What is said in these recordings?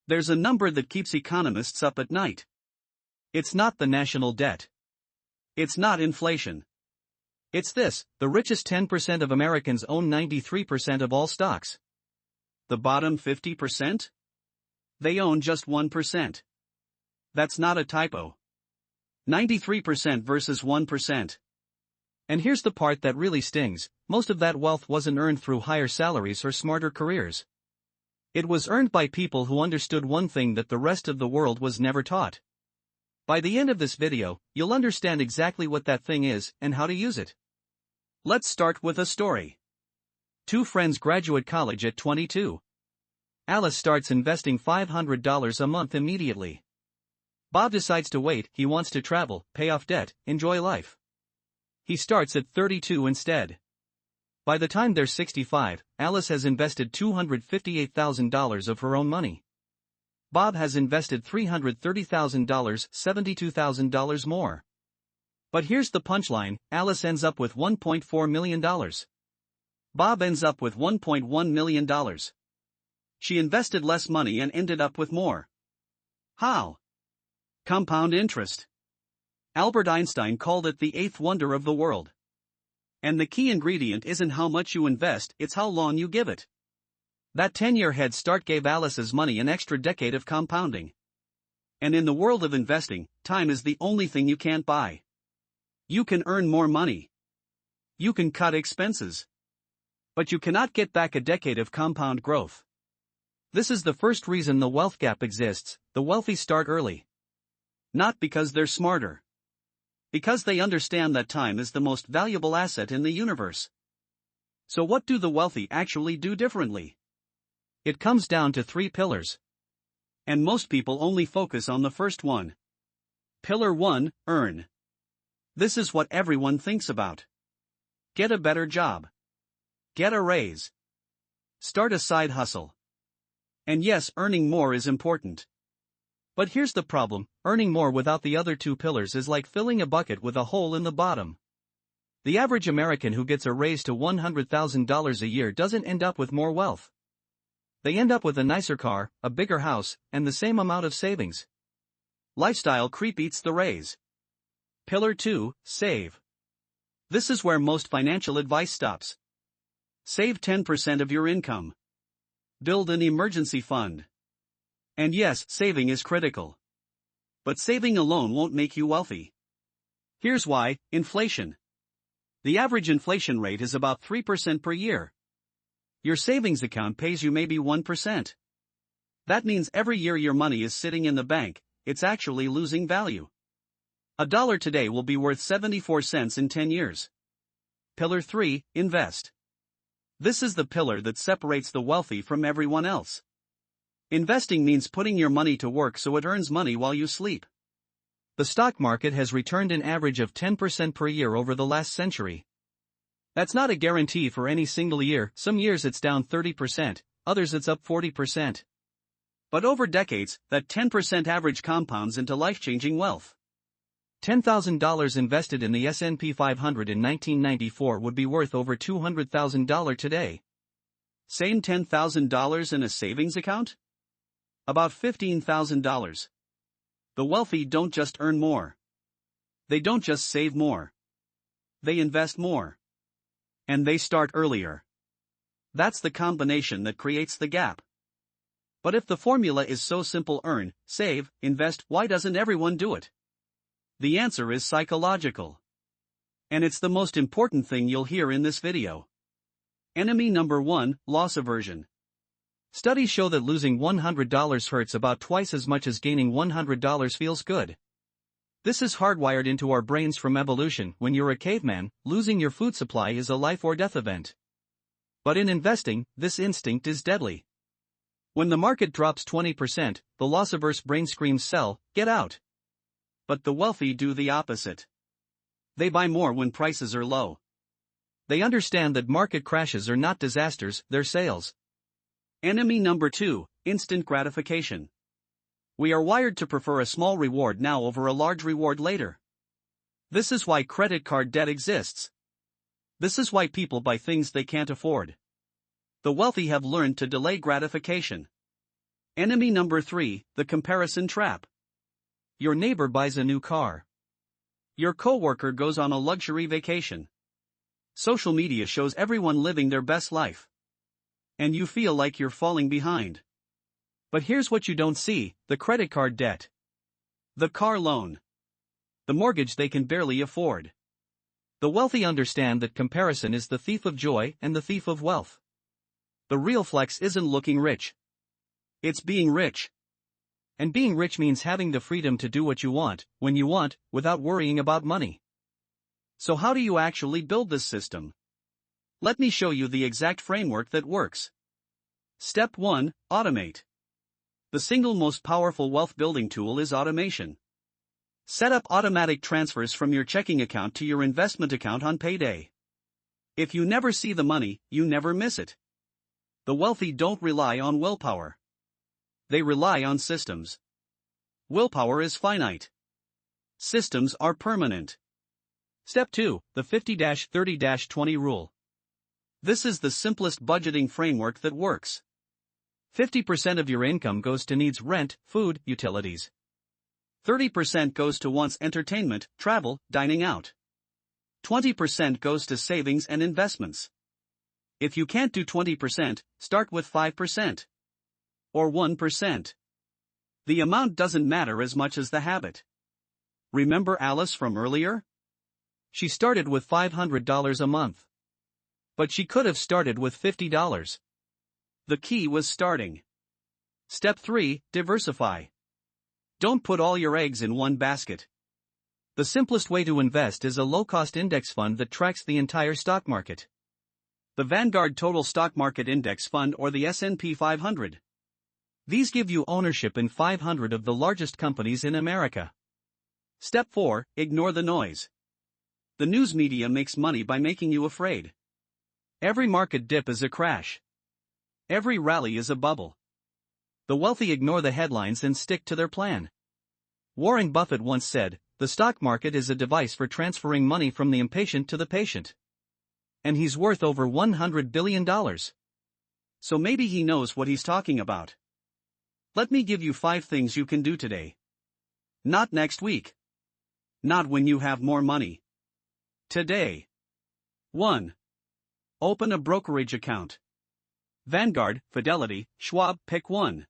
There's a number that keeps economists up at night. It's not the national debt. It's not inflation. It's this: the richest 10% of Americans own 93% of all stocks. The bottom 50%? They own just 1%. That's not a typo. 93% versus 1%. And here's the part that really stings: most of that wealth wasn't earned through higher salaries or smarter careers. It was earned by people who understood one thing that the rest of the world was never taught. By the end of this video, you'll understand exactly what that thing is and how to use it. Let's start with a story. Two friends graduate college at 22. Alice starts investing $500 a month immediately. Bob decides to wait. He wants to travel, pay off debt, enjoy life. He starts at 32 instead. By the time they're 65, Alice has invested $258,000 of her own money. Bob has invested $330,000, $72,000 more. But here's the punchline: Alice ends up with $1.4 million. Bob ends up with $1.1 million. She invested less money and ended up with more. How? Compound interest. Albert Einstein called it the eighth wonder of the world. And the key ingredient isn't how much you invest, it's how long you give it. That 10-year head start gave Alice's money an extra decade of compounding. And in the world of investing, time is the only thing you can't buy. You can earn more money. You can cut expenses. But you cannot get back a decade of compound growth. This is the first reason the wealth gap exists: the wealthy start early. Not because they're smarter. Because they understand that time is the most valuable asset in the universe. So what do the wealthy actually do differently? It comes down to three pillars. And most people only focus on the first one. Pillar 1, earn. This is what everyone thinks about. Get a better job. Get a raise. Start a side hustle. And yes, earning more is important. But here's the problem: earning more without the other two pillars is like filling a bucket with a hole in the bottom. The average American who gets a raise to $100,000 a year doesn't end up with more wealth. They end up with a nicer car, a bigger house, and the same amount of savings. Lifestyle creep eats the raise. Pillar 2, save. This is where most financial advice stops. Save 10% of your income. Build an emergency fund. And yes, saving is critical. But saving alone won't make you wealthy. Here's why: inflation. The average inflation rate is about 3% per year. Your savings account pays you maybe 1%. That means every year your money is sitting in the bank, it's actually losing value. $1 today will be worth 74 cents in 10 years. Pillar 3, invest. This is the pillar that separates the wealthy from everyone else. Investing means putting your money to work so it earns money while you sleep. The stock market has returned an average of 10% per year over the last century. That's not a guarantee for any single year. Some years it's down 30%, others it's up 40%. But over decades, that 10% average compounds into life-changing wealth. $10,000 invested in the S&P 500 in 1994 would be worth over $200,000 today. Same $10,000 in a savings account? About $15,000. The wealthy don't just earn more. They don't just save more. They invest more. And they start earlier. That's the combination that creates the gap. But if the formula is so simple: earn, save, invest, why doesn't everyone do it? The answer is psychological. And it's the most important thing you'll hear in this video. Enemy number 1, loss aversion. Studies show that losing $100 hurts about twice as much as gaining $100 feels good. This is hardwired into our brains from evolution. When you're a caveman, losing your food supply is a life or death event. But in investing, this instinct is deadly. When the market drops 20%, the loss-averse brain screams sell, get out. But the wealthy do the opposite. They buy more when prices are low. They understand that market crashes are not disasters, they're sales. Enemy number 2, instant gratification. We are wired to prefer a small reward now over a large reward later. This is why credit card debt exists. This is why people buy things they can't afford. The wealthy have learned to delay gratification. Enemy number 3, the comparison trap. Your neighbor buys a new car. Your coworker goes on a luxury vacation. Social media shows everyone living their best life. And you feel like you're falling behind. But here's what you don't see: the credit card debt, the car loan, the mortgage they can barely afford. The wealthy understand that comparison is the thief of joy and the thief of wealth. The real flex isn't looking rich. It's being rich. And being rich means having the freedom to do what you want, when you want, without worrying about money. So how do you actually build this system? Let me show you the exact framework that works. Step 1, automate. The single most powerful wealth building tool is automation. Set up automatic transfers from your checking account to your investment account on payday. If you never see the money, you never miss it. The wealthy don't rely on willpower. They rely on systems. Willpower is finite. Systems are permanent. Step 2, the 50-30-20 rule. This is the simplest budgeting framework that works. 50% of your income goes to needs: rent, food, utilities. 30% goes to wants: entertainment, travel, dining out. 20% goes to savings and investments. If you can't do 20%, start with 5%. Or 1%. The amount doesn't matter as much as the habit. Remember Alice from earlier? She started with $500 a month. But she could have started with $50. The key was starting. Step 3, diversify. Don't put all your eggs in one basket. The simplest way to invest is a low-cost index fund that tracks the entire stock market. The Vanguard Total Stock Market Index Fund or the S&P 500. These give you ownership in 500 of the largest companies in America. Step 4, ignore the noise. The news media makes money by making you afraid. Every market dip is a crash. Every rally is a bubble. The wealthy ignore the headlines and stick to their plan. Warren Buffett once said, "The stock market is a device for transferring money from the impatient to the patient." And he's worth over $100 billion. So maybe he knows what he's talking about. Let me give you 5 things you can do today. Not next week. Not when you have more money. Today. 1. Open a brokerage account. Vanguard, Fidelity, Schwab, pick one.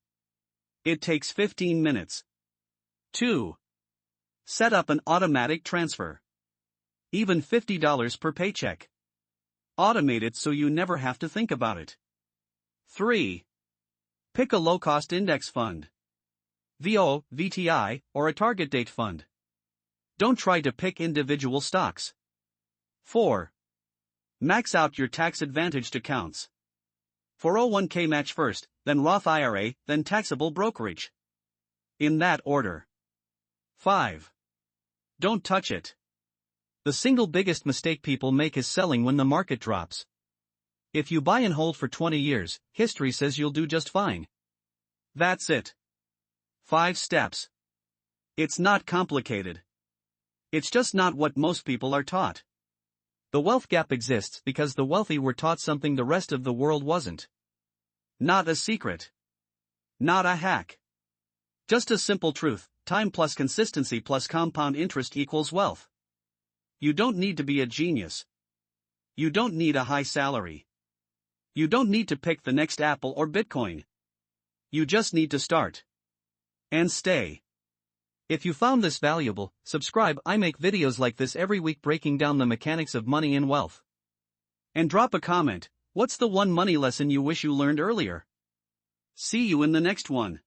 It takes 15 minutes. 2. Set up an automatic transfer. Even $50 per paycheck. Automate it so you never have to think about it. 3. Pick a low-cost index fund. VO, VTI, or a target date fund. Don't try to pick individual stocks. 4. Max out your tax-advantaged accounts. 401k match first, then Roth IRA, then taxable brokerage. In that order. 5. Don't touch it. The single biggest mistake people make is selling when the market drops. If you buy and hold for 20 years, history says you'll do just fine. That's it. 5 steps. It's not complicated. It's just not what most people are taught. The wealth gap exists because the wealthy were taught something the rest of the world wasn't. Not a secret. Not a hack. Just a simple truth: time plus consistency plus compound interest equals wealth. You don't need to be a genius. You don't need a high salary. You don't need to pick the next Apple or Bitcoin. You just need to start. And stay. If you found this valuable, subscribe. I make videos like this every week breaking down the mechanics of money and wealth. And drop a comment: what's the one money lesson you wish you learned earlier? See you in the next one.